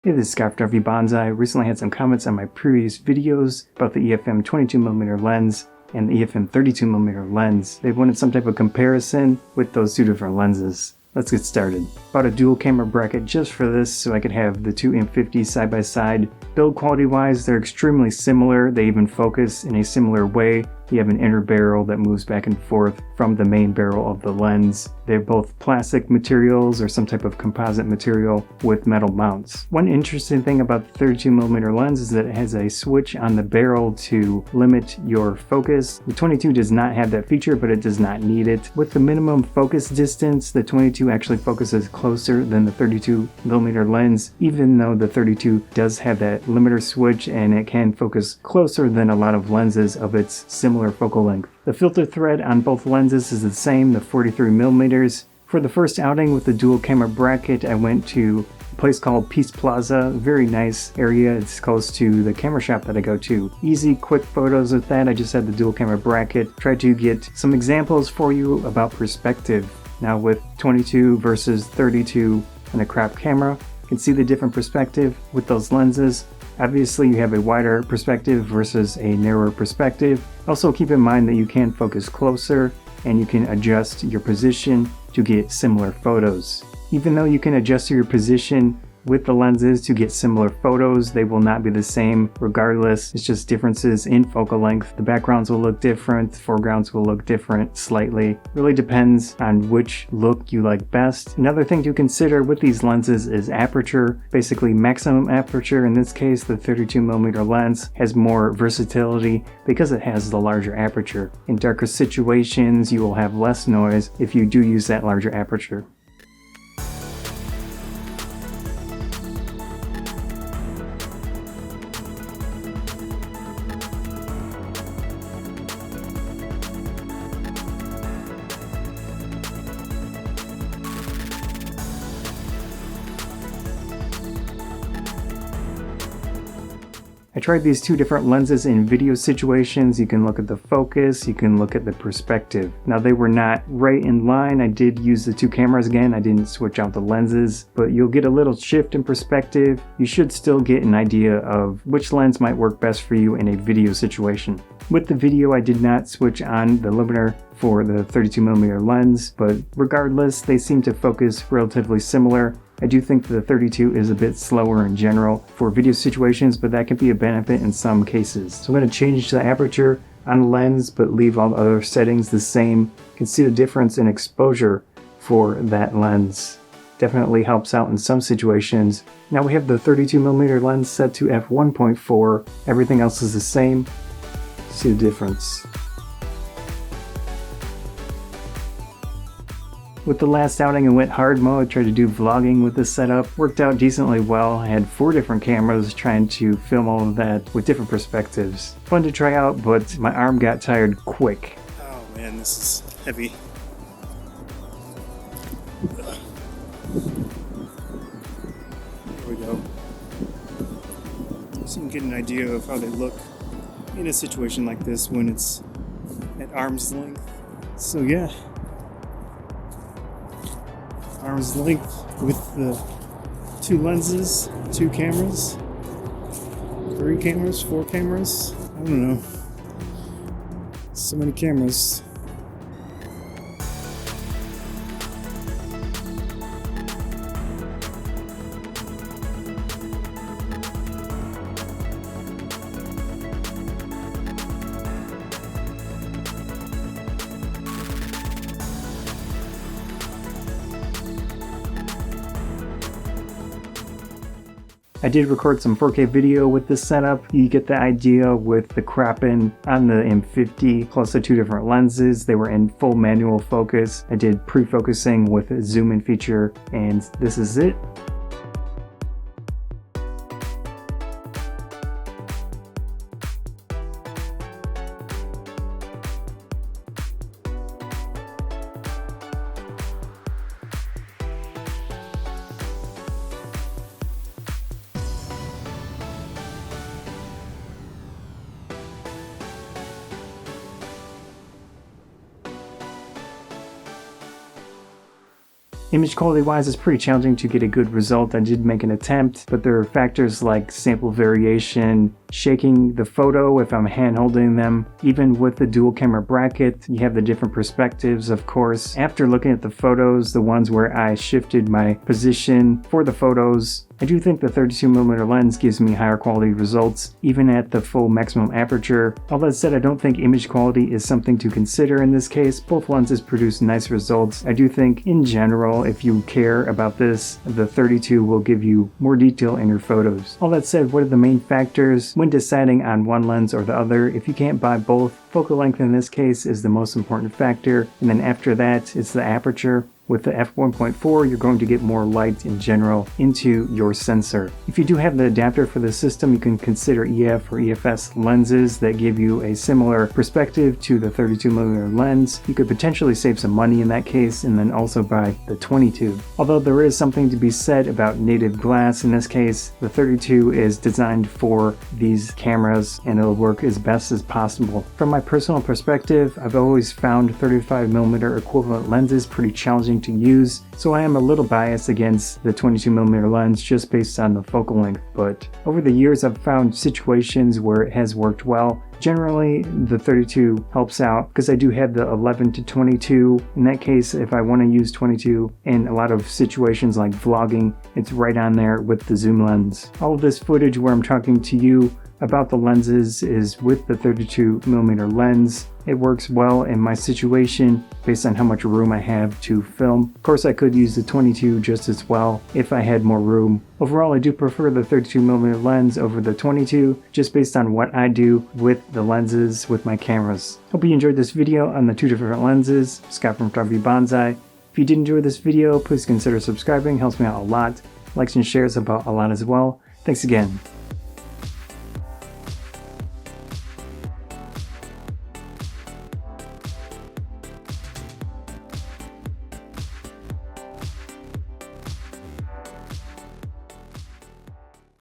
Hey, this is Scott from Bonsai. I recently had some comments on my previous videos about the EFM 22mm lens and the EFM 32mm lens. They wanted some type of comparison with those two different lenses. Let's get started. Bought a dual camera bracket just for this so I could have the two M50s side by side. Build quality wise, they're extremely similar. They even focus in a similar way. You have an inner barrel that moves back and forth from the main barrel of the lens. They're both plastic materials or some type of composite material with metal mounts. One interesting thing about the 32mm lens is that it has a switch on the barrel to limit your focus. The 22 does not have that feature, but it does not need it. With the minimum focus distance, the 22 actually focuses closer than the 32mm lens, even though the 32 does have that limiter switch and it can focus closer than a lot of lenses of its similar focal length. The filter thread on both lenses is the same, the 43mm. For the first outing with the dual camera bracket, I went to a place called Peace Plaza, very nice area. It's close to the camera shop that I go to. Easy, quick photos with that. I just had the dual camera bracket. Tried to get some examples for you about perspective. Now with 22 versus 32 and a crop camera, you can see the different perspective with those lenses. Obviously you have a wider perspective versus a narrower perspective. Also keep in mind that you can focus closer and you can adjust your position to get similar photos. Even though you can adjust your position with the lenses to get similar photos, they will not be the same regardless. It's just differences in focal length. The backgrounds will look different, foregrounds will look different slightly. Really depends on which look you like best. Another thing to consider with these lenses is aperture, basically maximum aperture. In this case, the 32mm lens has more versatility because it has the larger aperture. In darker situations, you will have less noise if you do use that larger aperture. I tried these two different lenses in video situations. You can look at the focus, you can look at the perspective. Now they were not right in line. I did use the two cameras again. I didn't switch out the lenses, but you'll get a little shift in perspective. You should still get an idea of which lens might work best for you in a video situation. With the video, I did not switch on the limiter for the 32mm lens, but regardless, they seem to focus relatively similar. I do think the 32 is a bit slower in general for video situations, but that can be a benefit in some cases. So I'm going to change the aperture on the lens, but leave all the other settings the same. You can see the difference in exposure for that lens. Definitely helps out in some situations. Now we have the 32mm lens set to f1.4. Everything else is the same. See the difference. With the last outing, I went hard mode, tried to do vlogging with this setup. Worked out decently well. I had 4 different cameras trying to film all of that with different perspectives. Fun to try out, but my arm got tired quick. Oh man, this is heavy. Here we go. So you can get an idea of how they look in a situation like this when it's at arm's length. So yeah. Arm's length with the 2 lenses, 2 cameras, 3 cameras, 4 cameras. I don't know. So many cameras. I did record some 4K video with this setup. You get the idea with the cropping on the M50 plus the 2 different lenses. They were in full manual focus. I did pre-focusing with a zoom in feature, and this is it. Image quality wise, it's pretty challenging to get a good result. I did make an attempt, but there are factors like sample variation, shaking the photo if I'm hand holding them. Even with the dual camera bracket, you have the different perspectives, of course. After looking at the photos, the ones where I shifted my position for the photos, I do think the 32mm lens gives me higher quality results, even at the full maximum aperture. All that said, I don't think image quality is something to consider in this case. Both lenses produce nice results. I do think, in general, if you care about this, the 32 will give you more detail in your photos. All that said, what are the main factors when deciding on one lens or the other? If you can't buy both, focal length in this case is the most important factor, and then after that, it's the aperture. With the f1.4, you're going to get more light in general into your sensor. If you do have the adapter for the system, you can consider EF or EFS lenses that give you a similar perspective to the 32mm lens. You could potentially save some money in that case, and then also buy the 22. Although there is something to be said about native glass in this case, the 32 is designed for these cameras and it'll work as best as possible. From my personal perspective, I've always found 35mm equivalent lenses pretty challenging to use, so I am a little biased against the 22mm lens just based on the focal length, but over the years I've found situations where it has worked well. Generally, the 32 helps out because I do have the 11 to 22. In that case, if I want to use 22 in a lot of situations like vlogging, it's right on there with the zoom lens. All of this footage where I'm talking to you about the lenses is with the 32mm lens. It works well in my situation based on how much room I have to film. Of course, I could use the 22 just as well if I had more room. Overall, I do prefer the 32mm lens over the 22 just based on what I do with the lenses with my cameras. Hope you enjoyed this video on the two different lenses. Scott from Photography Bonsai. If you did enjoy this video, please consider subscribing. Helps me out a lot. Likes and shares help out a lot as well. Thanks again.